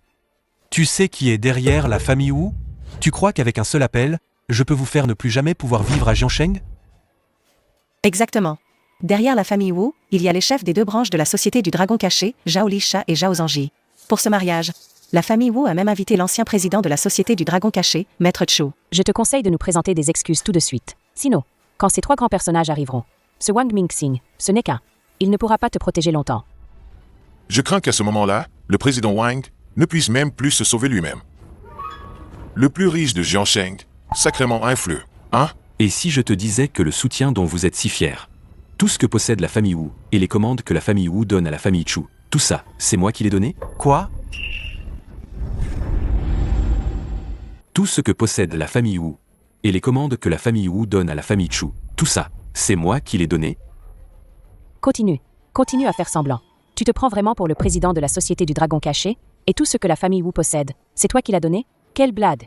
H: Tu sais qui est derrière la famille Wu? Tu crois qu'avec un seul appel, je peux vous faire ne plus jamais pouvoir vivre à Jiansheng?
D: Exactement. Derrière la famille Wu, il y a les chefs des deux branches de la Société du Dragon Caché, Zhao Lisha et Zhao Zhangji. Pour ce mariage, la famille Wu a même invité l'ancien président de la Société du Dragon Caché, Maître Chu.
E: Je te conseille de nous présenter des excuses tout de suite. Sinon, quand ces trois grands personnages arriveront, ce Wang Mingxing, ce n'est qu'un. Il ne pourra pas te protéger longtemps.
C: Je crains qu'à ce moment-là, le président Wang ne puisse même plus se sauver lui-même. Le plus riche de Jiansheng, sacrément influent, hein?
A: Et si je te disais que le soutien dont vous êtes si fiers, tout ce que possède la famille Wu, et les commandes que la famille Wu donne à la famille Chu, tout ça, c'est moi qui l'ai donné?
H: Quoi?
A: Tout ce que possède la famille Wu, et les commandes que la famille Wu donne à la famille Chu, tout ça, c'est moi qui l'ai donné?
E: Continue à faire semblant. Tu te prends vraiment pour le président de la Société du Dragon Caché, et tout ce que la famille Wu possède, c'est toi qui l'as donné? Quelle blade!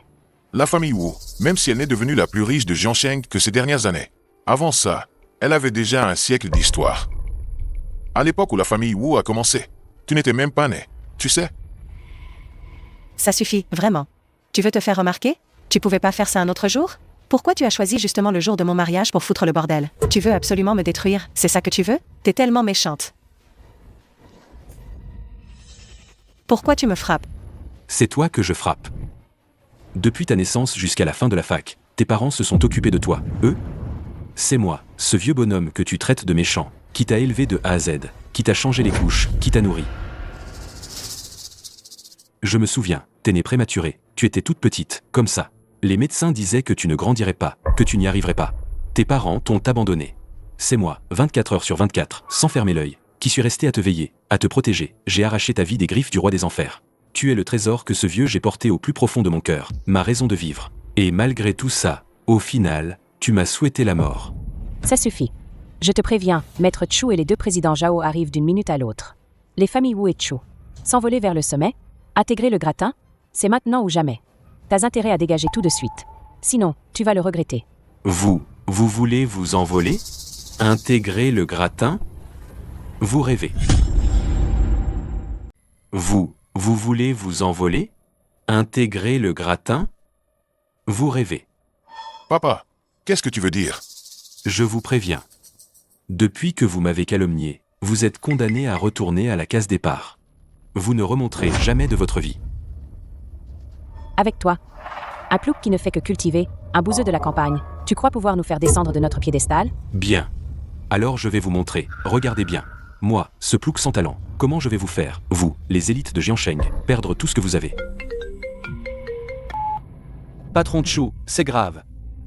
C: La famille Wu, même si elle n'est devenue la plus riche de Jiansheng que ces dernières années, avant ça, elle avait déjà un siècle d'histoire. À l'époque où la famille Wu a commencé, tu n'étais même pas né, tu sais?
D: Ça suffit, vraiment. Tu veux te faire remarquer? Tu pouvais pas faire ça un autre jour? Pourquoi tu as choisi justement le jour de mon mariage pour foutre le bordel? Tu veux absolument me détruire, c'est ça que tu veux? T'es tellement méchante. Pourquoi tu me frappes?
A: C'est toi que je frappe. Depuis ta naissance jusqu'à la fin de la fac, tes parents se sont occupés de toi, eux? C'est moi, ce vieux bonhomme que tu traites de méchant, qui t'a élevé de A à Z, qui t'a changé les couches, qui t'a nourri. Je me souviens, t'es née prématurée, tu étais toute petite, comme ça. Les médecins disaient que tu ne grandirais pas, que tu n'y arriverais pas. Tes parents t'ont abandonné. C'est moi, 24 heures sur 24, sans fermer l'œil, qui suis resté à te veiller, à te protéger. J'ai arraché ta vie des griffes du roi des enfers. Tu es le trésor que ce vieux j'ai porté au plus profond de mon cœur, ma raison de vivre. Et malgré tout ça, au final, tu m'as souhaité la mort.
E: Ça suffit. Je te préviens, Maître Chu et les deux présidents Zhao arrivent d'une minute à l'autre. Les familles Wu et Chu. S'envoler vers le sommet, intégrer le gratin, c'est maintenant ou jamais. T'as intérêt à dégager tout de suite. Sinon, tu vas le regretter.
A: Vous voulez vous envoler? Intégrer le gratin? Vous rêvez. Vous voulez vous envoler? Intégrer le gratin? Vous rêvez.
C: Papa, qu'est-ce que tu veux dire?
A: Je vous préviens. Depuis que vous m'avez calomnié, vous êtes condamné à retourner à la case départ. Vous ne remonterez jamais de votre vie.
E: Avec toi. Un plouc qui ne fait que cultiver, un bouseux de la campagne. Tu crois pouvoir nous faire descendre de notre piédestal?
A: Bien. Alors je vais vous montrer, regardez bien. Moi, ce plouc sans talent, comment je vais vous faire, vous, les élites de Jiansheng, perdre tout ce que vous avez?
M: Patron Chu, c'est grave.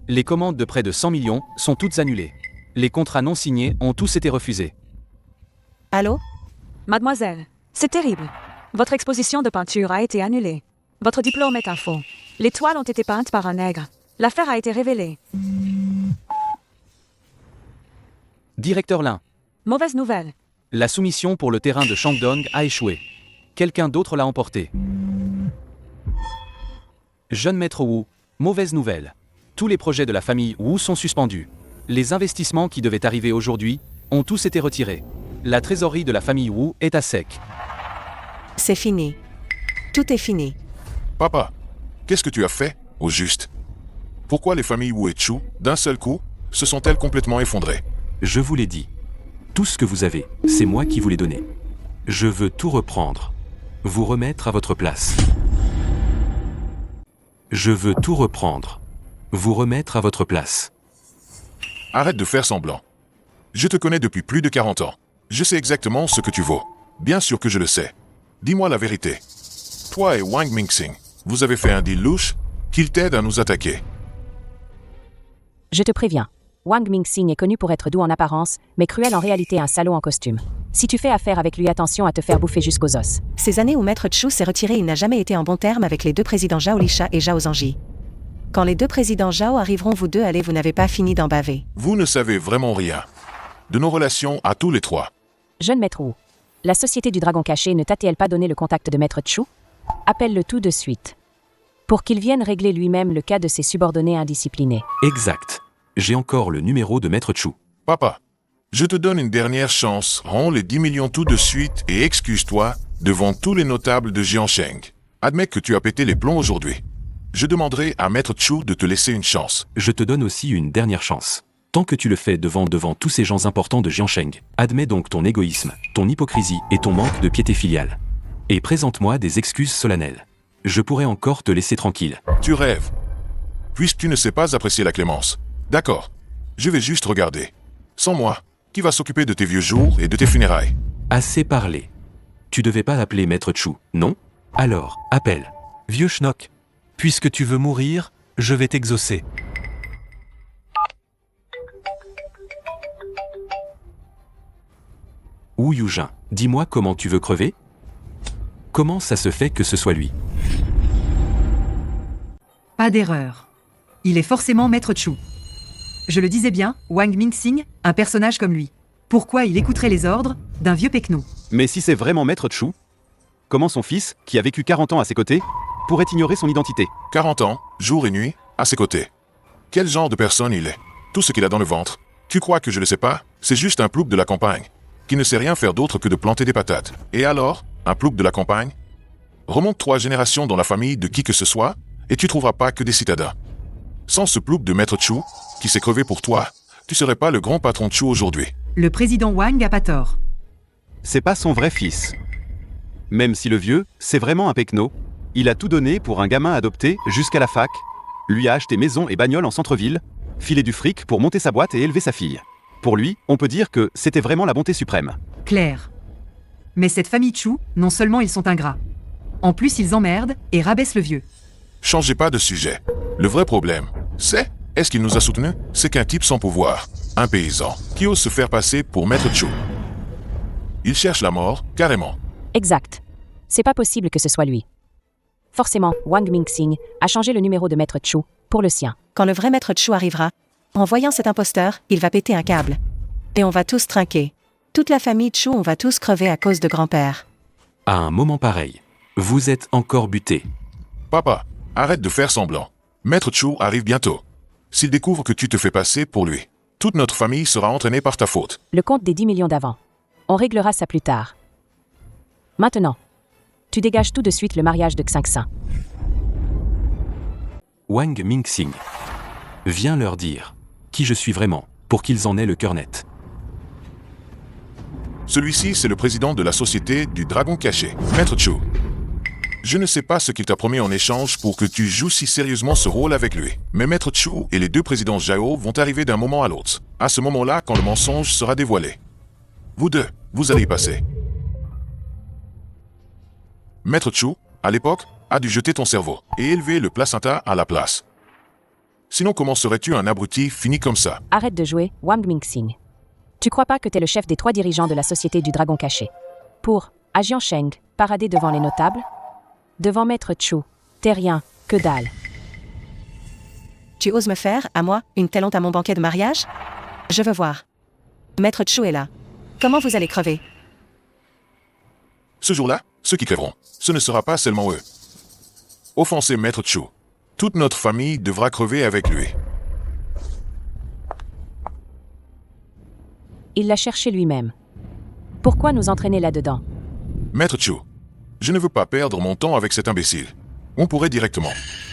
M: Les commandes de près de 100 millions sont toutes annulées. Les contrats non signés ont tous été refusés.
D: Allô?
I: Mademoiselle, c'est terrible. Votre exposition de peinture a été annulée. Votre diplôme est un faux. Les toiles ont été peintes par un nègre. L'affaire a été révélée.
M: Directeur Lin,
I: Mauvaise nouvelle.
M: la soumission pour le terrain de Shangdong a échoué. Quelqu'un d'autre l'a emporté. Jeune maître Wu, mauvaise nouvelle. Tous les projets de la famille Wu sont suspendus. Les investissements qui devaient arriver aujourd'hui ont tous été retirés. La trésorerie de la famille Wu est à sec.
D: C'est fini. Tout est fini.
C: Papa, qu'est-ce que tu as fait, au juste? Pourquoi les familles Wu et Chu, d'un seul coup, se sont-elles complètement effondrées?
A: Je vous l'ai dit. Tout ce que vous avez, c'est moi qui vous l'ai donné. Je veux tout reprendre. Vous remettre à votre place. Je veux tout reprendre. Vous remettre à votre place.
C: Arrête de faire semblant. Je te connais depuis plus de 40 ans. Je sais exactement ce que tu vaux. Bien sûr que je le sais. Dis-moi la vérité. Toi et Wang Mingxing, vous avez fait un deal louche qu'il t'aide à nous attaquer.
E: Je te préviens. Wang Mingxing est connu pour être doux en apparence, mais cruel en réalité, un salaud en costume. Si tu fais affaire avec lui, attention à te faire bouffer jusqu'aux os.
D: Ces années où Maître Chu s'est retiré, il n'a jamais été en bon terme avec les deux présidents Zhao Lisha et Zhao Zhangji. Quand les deux présidents Zhao arriveront, vous deux, allez, vous n'avez pas fini d'en baver.
C: Vous ne savez vraiment rien de nos relations à tous les trois.
E: Jeune maître Wu, la Société du Dragon Caché ne t'a-t-elle pas donné le contact de Maître Chu? Appelle-le tout de suite. Pour qu'il vienne régler lui-même le cas de ses subordonnés indisciplinés.
A: Exact. J'ai encore le numéro de Maître Chu.
C: Papa, Je te donne une dernière chance, rends les 10 millions tout de suite et excuse-toi devant tous les notables de Jiansheng. Admets que tu as pété les plombs aujourd'hui. Je demanderai à Maître Chu de te laisser une chance.
A: Je te donne aussi une dernière chance. Tant que tu le fais devant tous ces gens importants de Jiansheng, admets donc ton égoïsme, ton hypocrisie et ton manque de piété filiale. Et présente-moi des excuses solennelles. Je pourrais encore te laisser tranquille.
C: Tu rêves. Puisque tu ne sais pas apprécier la clémence. D'accord. Je vais juste regarder. Sans moi, qui va s'occuper de tes vieux jours et de tes funérailles?
A: Assez parlé. Tu devais pas appeler Maître Chu, non? Alors, appelle.
H: Vieux schnock, puisque tu veux mourir, je vais t'exaucer.
A: Wu Yujin, dis-moi comment tu veux crever? Comment ça se fait que ce soit lui?
J: Pas d'erreur. Il est forcément Maître Chu. Je le disais bien, Wang Mingxing, un personnage comme lui. Pourquoi il écouterait les ordres d'un vieux pecno?
F: Mais si c'est vraiment Maître Chu, comment son fils, qui a vécu 40 ans à ses côtés, pourrait ignorer son identité?
C: 40 ans, jour et nuit, à ses côtés. Quel genre de personne il est? Tout ce qu'il a dans le ventre. Tu crois que je le sais pas? C'est juste un plouc de la campagne, qui ne sait rien faire d'autre que de planter des patates. Et alors, un plouc de la campagne? Remonte 3 générations dans la famille de qui que ce soit, et tu trouveras pas que des citadins. Sans ce plouc de Maître Chu, qui s'est crevé pour toi, tu serais pas le grand patron de Chu aujourd'hui.
J: Le président Wang a pas tort.
F: C'est pas son vrai fils. Même si le vieux, c'est vraiment un pecno, il a tout donné pour un gamin adopté jusqu'à la fac, lui a acheté maison et bagnole en centre-ville, filé du fric pour monter sa boîte et élever sa fille. Pour lui, on peut dire que c'était vraiment la bonté suprême.
J: Claire. Mais cette famille Chu, non seulement ils sont ingrats. En plus, ils emmerdent et rabaissent le vieux.
C: Changez pas de sujet. Le vrai problème, est-ce qu'il nous a soutenus? C'est qu'un type sans pouvoir, un paysan, qui ose se faire passer pour Maître Chu. Il cherche la mort, carrément.
E: Exact. C'est pas possible que ce soit lui. Forcément, Wang Mingxing a changé le numéro de Maître Chu pour le sien.
D: Quand le vrai Maître Chu arrivera, en voyant cet imposteur, il va péter un câble. Et on va tous trinquer. Toute la famille Chu, on va tous crever à cause de grand-père.
A: À un moment pareil, vous êtes encore buté.
C: Papa, arrête de faire semblant. Maître Chu arrive bientôt. S'il découvre que tu te fais passer pour lui, toute notre famille sera entraînée par ta faute.
E: Le compte des 10 millions d'avant. On réglera ça plus tard. Maintenant, tu dégages tout de suite le mariage de Xingxin.
A: Wang Mingxing. Viens leur dire qui je suis vraiment, pour qu'ils en aient le cœur net.
C: Celui-ci, c'est le président de la société du Dragon Caché, Maître Chu. Je ne sais pas ce qu'il t'a promis en échange pour que tu joues si sérieusement ce rôle avec lui. Mais Maître Chu et les 2 présidents Zhao vont arriver d'un moment à l'autre. À ce moment-là, quand le mensonge sera dévoilé. Vous deux, vous allez y passer. Maître Chu, à l'époque, a dû jeter ton cerveau et élever le placenta à la place. Sinon, comment serais-tu un abruti fini comme ça?
E: Arrête de jouer, Wang Mingxing. Tu crois pas que t'es le chef des 3 dirigeants de la société du Dragon Caché? Pour, à Jiansheng, parader devant les notables? Devant Maître Chu, t'es rien, que dalle.
D: Tu oses me faire, à moi, une telle honte à mon banquet de mariage? Je veux voir. Maître Chu est là. Comment vous allez crever?
C: Ce jour-là, ceux qui crèveront, ce ne sera pas seulement eux. Offenser Maître Chu, toute notre famille devra crever avec lui.
E: Il l'a cherché lui-même. Pourquoi nous entraîner là-dedans?
C: Maître Chu, je ne veux pas perdre mon temps avec cet imbécile. On pourrait directement.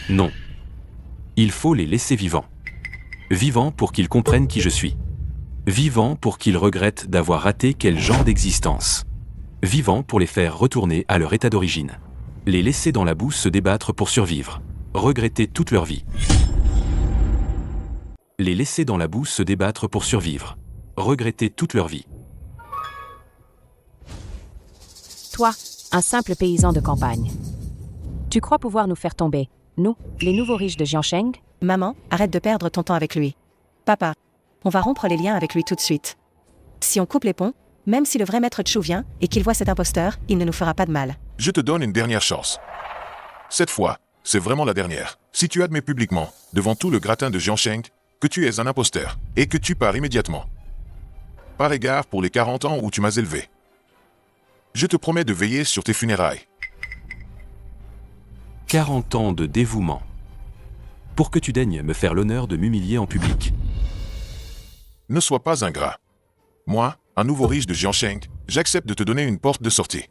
A: Non. Il faut les laisser vivants. Vivants pour qu'ils comprennent qui je suis. Vivants pour qu'ils regrettent d'avoir raté quel genre d'existence. Vivants pour les faire retourner à leur état d'origine. Les laisser dans la boue se débattre pour survivre. Regretter toute leur vie. Les laisser dans la boue se débattre pour survivre. Regretter toute leur vie.
E: Toi, un simple paysan de campagne. Tu crois pouvoir nous faire tomber, nous, les nouveaux riches de Jiansheng?
D: Maman, arrête de perdre ton temps avec lui. Papa, on va rompre les liens avec lui tout de suite. Si on coupe les ponts, même si le vrai Maître Chu vient et qu'il voit cet imposteur, il ne nous fera pas de mal.
C: Je te donne une dernière chance. Cette fois, c'est vraiment la dernière. Si tu admets publiquement, devant tout le gratin de Jiansheng, que tu es un imposteur et que tu pars immédiatement. Par égard pour les 40 ans où tu m'as élevé. Je te promets de veiller sur tes funérailles.
A: 40 ans de dévouement. Pour que tu daignes me faire l'honneur de m'humilier en public.
C: Ne sois pas ingrat. Moi, un nouveau riche de Jiansheng, j'accepte de te donner une porte de sortie.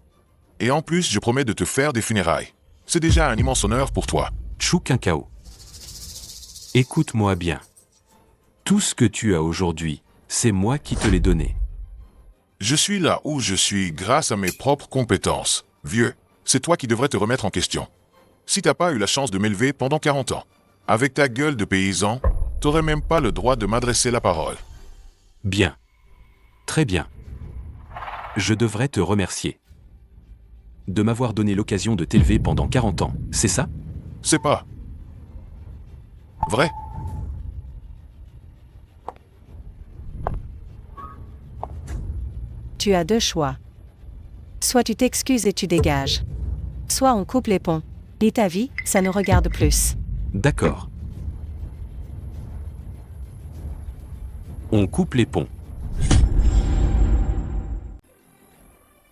C: Et en plus, je promets de te faire des funérailles. C'est déjà un immense honneur pour toi.
A: Chu Qinkao. Écoute-moi bien. Tout ce que tu as aujourd'hui, c'est moi qui te l'ai donné.
C: Je suis là où je suis grâce à mes propres compétences. Vieux, c'est toi qui devrais te remettre en question. Si t'as pas eu la chance de m'élever pendant 40 ans, avec ta gueule de paysan, t'aurais même pas le droit de m'adresser la parole.
A: Bien. Très bien. Je devrais te remercier. De m'avoir donné l'occasion de t'élever pendant 40 ans, c'est ça?
C: C'est pas vrai.
D: Tu as deux choix. Soit tu t'excuses et tu dégages. Soit on coupe les ponts. Et ta vie, ça nous regarde plus.
A: D'accord. On coupe les ponts.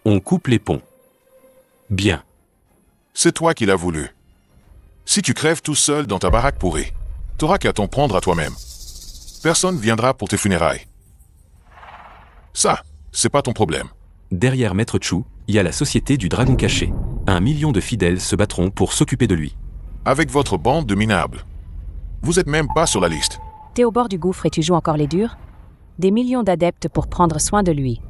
A: On coupe les ponts. Bien.
C: C'est toi qui l'as voulu. Si tu crèves tout seul dans ta baraque pourrie, t'auras qu'à t'en prendre à toi-même. Personne viendra pour tes funérailles. Ça, c'est pas ton problème.
A: Derrière Maître Chu, il y a la Société du Dragon Caché. 1 million de fidèles se battront pour s'occuper de lui.
C: Avec votre bande de minables. Vous êtes même pas sur la liste.
E: T'es au bord du gouffre et tu joues encore les durs? Des millions d'adeptes pour prendre soin de lui.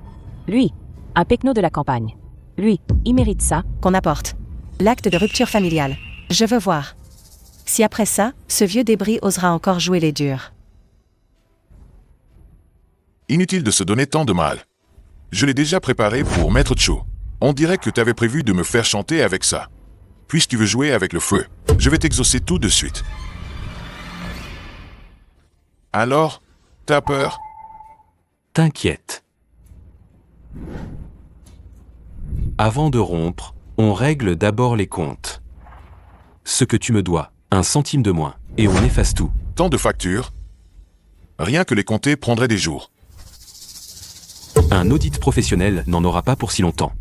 E: Lui, un pecno de la campagne. Lui, il mérite ça.
D: Qu'on apporte. L'acte de rupture familiale. Je veux voir. Si après ça, ce vieux débris osera encore jouer les durs.
C: Inutile de se donner tant de mal. Je l'ai déjà préparé pour Maître Chu. On dirait que t'avais prévu de me faire chanter avec ça. Puisque tu veux jouer avec le feu, je vais t'exaucer tout de suite. Alors, t'as peur?
A: T'inquiète. Avant de rompre, on règle d'abord les comptes. Ce que tu me dois, 1 centime de moins, et on efface tout.
C: Tant de factures? Rien que les compter prendrait des jours.
A: Un audit professionnel n'en aura pas pour si longtemps.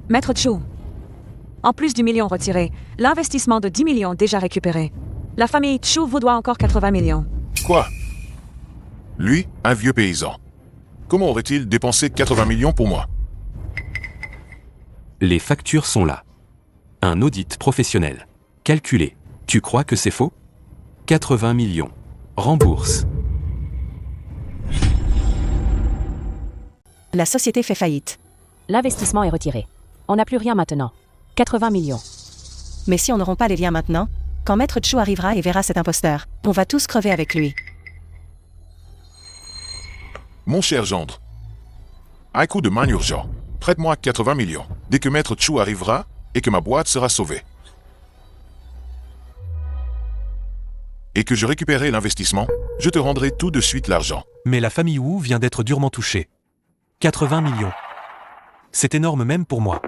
I: Maître Chu. En plus du million retiré, l'investissement de 10 millions déjà récupéré. La famille Chu vous doit encore 80 millions.
C: Quoi? Lui, un vieux paysan. Comment aurait-il dépensé 80 millions pour moi?
A: Les factures sont là. Un audit professionnel. Calculé. Tu crois que c'est faux? 80 millions. Rembourse.
D: La société fait faillite.
E: L'investissement est retiré. On n'a plus rien maintenant. 80 millions.
D: Mais si on n'auront pas les liens maintenant, quand Maître Chu arrivera et verra cet imposteur, on va tous crever avec lui.
C: Mon cher gendre, à coup de main urgent, prête-moi 80 millions, dès que Maître Chu arrivera et que ma boîte sera sauvée. Et que je récupérerai l'investissement, je te rendrai tout de suite l'argent.
H: Mais la famille Wu vient d'être durement touchée. 80 millions. C'est énorme même pour moi.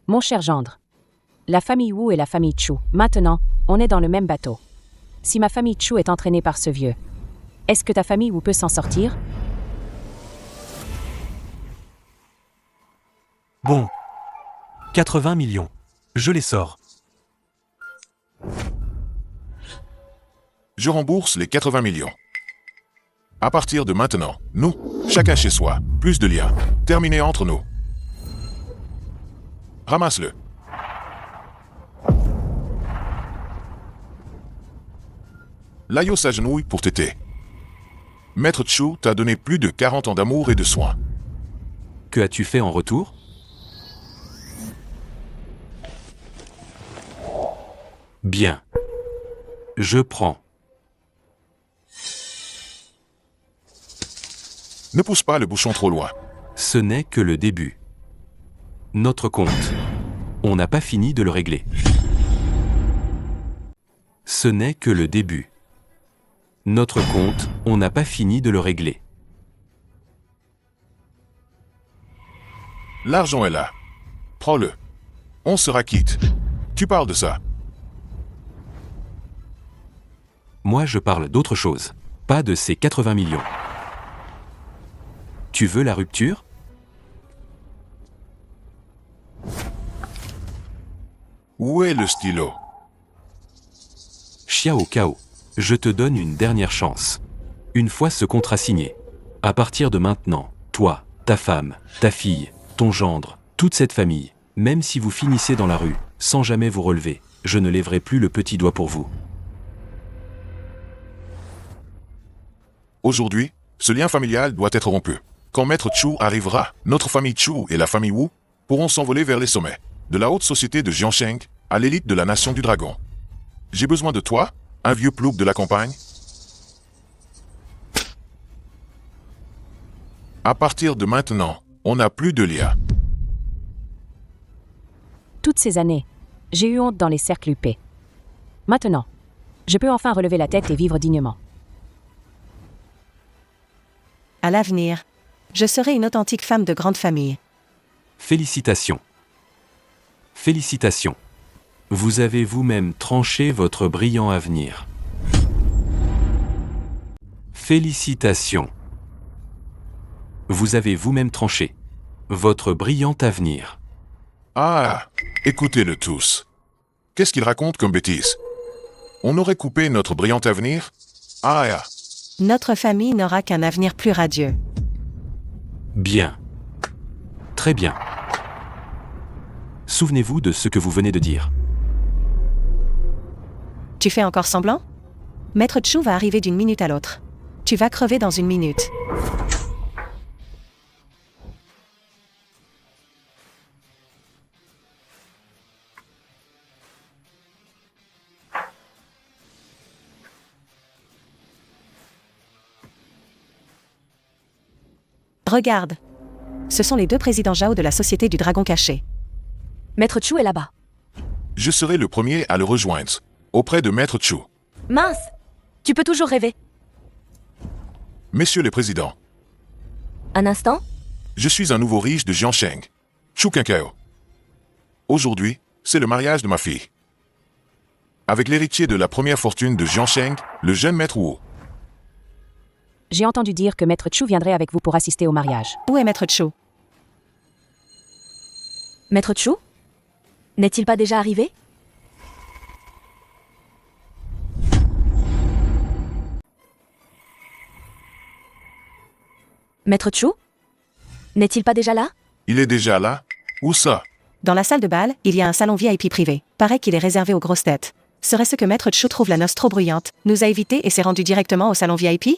E: Mon cher gendre. La famille Wu et la famille Chu. Maintenant, on est dans le même bateau. Si ma famille Chu est entraînée par ce vieux, est-ce que ta famille Wu peut s'en sortir?
H: Bon. 80 millions. Je les sors.
C: Je rembourse les 80 millions. À partir de maintenant, nous, chacun chez soi, plus de liens. Terminé entre nous. Ramasse-le. Layo s'agenouille pour t'aider. Maître Chu t'a donné plus de 40 ans d'amour et de soins.
A: Que as-tu fait en retour? Bien. Je prends.
C: Ne pousse pas le bouchon trop loin.
A: Ce n'est que le début. Notre compte. On n'a pas fini de le régler. Ce n'est que le début. Notre compte, on n'a pas fini de le régler.
C: L'argent est là. Prends-le. On sera quitte. Tu parles de ça.
A: Moi, je parle d'autre chose. Pas de ces 80 millions. Tu veux la rupture?
C: Où est le stylo?
A: Xiao Kao, je te donne une dernière chance. Une fois ce contrat signé, à partir de maintenant, toi, ta femme, ta fille, ton gendre, toute cette famille, même si vous finissez dans la rue, sans jamais vous relever, je ne lèverai plus le petit doigt pour vous.
C: Aujourd'hui, ce lien familial doit être rompu. Quand Maître Chu arrivera, notre famille Chu et la famille Wu pourront s'envoler vers les sommets, de la haute société de Jiansheng à l'élite de la nation du dragon. J'ai besoin de toi, un vieux plouc de la campagne. À partir de maintenant, on n'a plus de lien.
E: Toutes ces années, j'ai eu honte dans les cercles huppés. Maintenant, je peux enfin relever la tête et vivre dignement.
D: À l'avenir, je serai une authentique femme de grande famille.
A: Félicitations. Félicitations. Vous avez vous-même tranché votre brillant avenir. Félicitations. Vous avez vous-même tranché votre brillant avenir.
C: Ah, écoutez-le tous. Qu'est-ce qu'il raconte comme bêtise? On aurait coupé notre brillant avenir? Ah,
D: Notre famille n'aura qu'un avenir plus radieux.
A: Bien. Très bien. Souvenez-vous de ce que vous venez de dire.
D: Tu fais encore semblant? Maître Chu va arriver d'une minute à l'autre. Tu vas crever dans une minute. Regarde. Ce sont les deux présidents Zhao de la Société du Dragon Caché.
B: Maître Chu est là-bas.
C: je serai le premier à le rejoindre, auprès de Maître Chu.
B: Mince! Tu peux toujours rêver.
C: Messieurs les présidents,
B: Un instant?
C: je suis un nouveau riche de Jiansheng, Chu Qinkao. Aujourd'hui, c'est le mariage de ma fille. Avec l'héritier de la première fortune de Jiansheng, le jeune Maître Wu.
E: J'ai entendu dire que Maître Chu viendrait avec vous pour assister au mariage.
D: Où est Maître Chu?
B: Maître Chu? N'est-il pas déjà arrivé? Maître Chu? N'est-il pas déjà là?
C: Il est déjà là? Où ça?
D: Dans la salle de bal, il y a un salon VIP privé. Paraît qu'il est réservé aux grosses têtes. Serait-ce que Maître Chu trouve la noce trop bruyante, nous a évités et s'est rendu directement au salon VIP?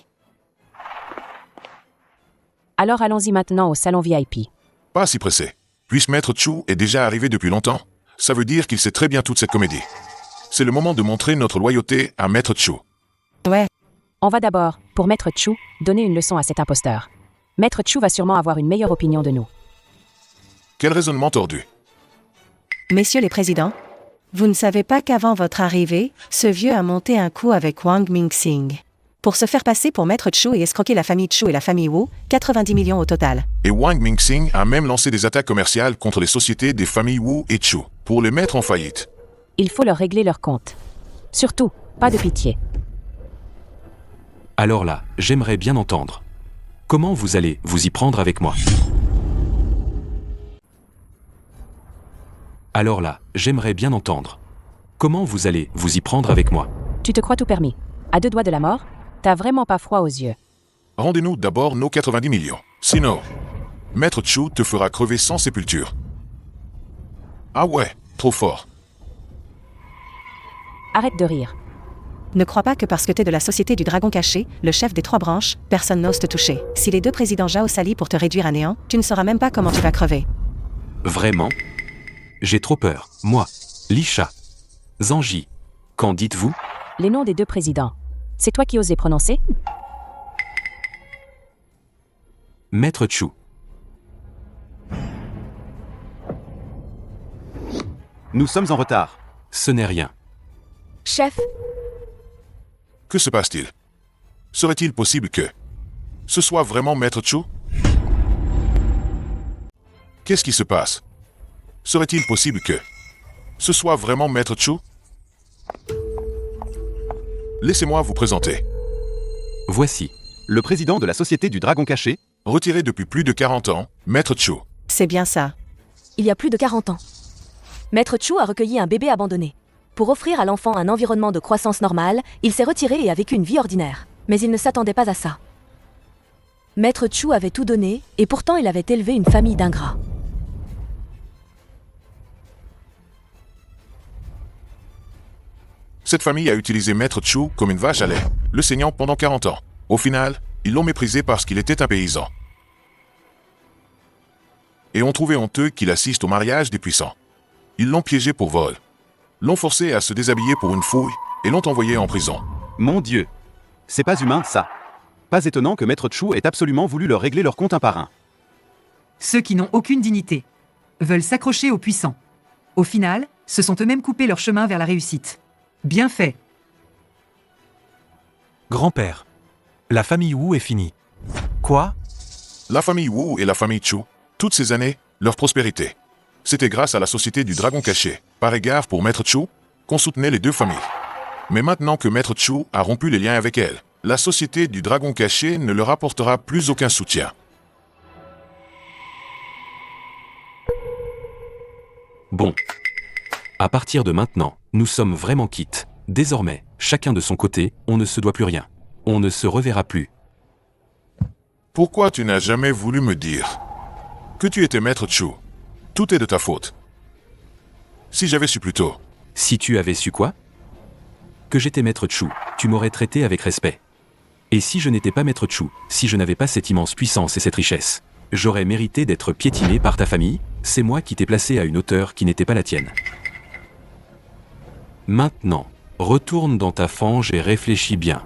E: Alors allons-y maintenant au salon VIP.
C: Pas si pressé. Puisque Maître Chu est déjà arrivé depuis longtemps, ça veut dire qu'il sait très bien toute cette comédie. C'est le moment de montrer notre loyauté à Maître Chu.
D: Ouais.
E: On va d'abord, pour Maître Chu, donner une leçon à cet imposteur. Maître Chu va sûrement avoir une meilleure opinion de nous.
C: Quel raisonnement tordu.
D: Messieurs les présidents, vous ne savez pas qu'avant votre arrivée, ce vieux a monté un coup avec Wang Mingxing. Pour se faire passer pour Maître Chu et escroquer la famille Chu et la famille Wu, 90 millions au total.
C: Et Wang Mingxing a même lancé des attaques commerciales contre les sociétés des familles Wu et Chu, pour les mettre en faillite.
E: Il faut leur régler leur compte. Surtout, pas de pitié.
A: Alors là, j'aimerais bien entendre. Comment vous allez vous y prendre avec moi? Alors là, j'aimerais bien entendre. Comment vous allez vous y prendre avec moi?
E: Tu te crois tout permis. À 2 doigts de la mort, t'as vraiment pas froid aux yeux.
C: Rendez-nous d'abord nos 90 millions. Sinon, Maître Chu te fera crever sans sépulture. Ah ouais, trop fort.
E: Arrête de rire.
D: Ne crois pas que parce que t'es de la Société du Dragon Caché, le chef des 3 branches, personne n'ose te toucher. Si les 2 présidents Zhao s'allient pour te réduire à néant, tu ne sauras même pas comment tu vas crever.
A: Vraiment? J'ai trop peur. Moi, Lisha, Zanji. Qu'en dites-vous?
E: Les noms des 2 présidents. C'est toi qui oses les prononcer?
A: Maître Chu.
F: Nous sommes en retard.
A: Ce n'est rien.
B: Chef,
C: Que se passe-t-il? Serait-il possible que ce soit vraiment Maître Chu? Qu'est-ce qui se passe? Serait-il possible que ce soit vraiment Maître Chu? Laissez-moi vous présenter.
A: Voici.
F: Le président de la Société du Dragon Caché,
C: Retiré depuis plus de 40 ans, Maître Chu.
D: C'est bien ça.
B: il y a plus de 40 ans. Maître Chu a recueilli un bébé abandonné. Pour offrir à l'enfant un environnement de croissance normale, il s'est retiré et a vécu une vie ordinaire. Mais il ne s'attendait pas à ça. Maître Chu avait tout donné, et pourtant il avait élevé une famille d'ingrats.
C: Cette famille a utilisé Maître Chu comme une vache à lait, le saignant pendant 40 ans. Au final, ils l'ont méprisé parce qu'il était un paysan. Et ont trouvé honteux qu'il assiste au mariage des puissants. Ils l'ont piégé pour vol. L'ont forcé à se déshabiller pour une fouille et l'ont envoyé en prison.
F: Mon Dieu. C'est pas humain, ça. Pas étonnant que Maître Chu ait absolument voulu leur régler leur compte un par un.
J: Ceux qui n'ont aucune dignité veulent s'accrocher aux puissants. Au final, se sont eux-mêmes coupés leur chemin vers la réussite. Bien fait.
H: Grand-père. La famille Wu est finie. Quoi?
C: La famille Wu et la famille Chu, toutes ces années, leur prospérité. C'était grâce à la société du Dragon Caché, par égard pour Maître Chu, qu'on soutenait les deux familles. Mais maintenant que Maître Chu a rompu les liens avec elle, la société du Dragon Caché ne leur apportera plus aucun soutien.
A: Bon. À partir de maintenant, nous sommes vraiment quittes. Désormais, chacun de son côté, on ne se doit plus rien. On ne se reverra plus.
C: Pourquoi tu n'as jamais voulu me dire que tu étais Maître Chu? Tout est de ta faute. Si j'avais su plus tôt.
A: Si tu avais su quoi? Que j'étais Maître Chu, tu m'aurais traité avec respect. Et si je n'étais pas Maître Chu, si je n'avais pas cette immense puissance et cette richesse, j'aurais mérité d'être piétiné par ta famille, c'est moi qui t'ai placé à une hauteur qui n'était pas la tienne. Maintenant, retourne dans ta fange et réfléchis bien.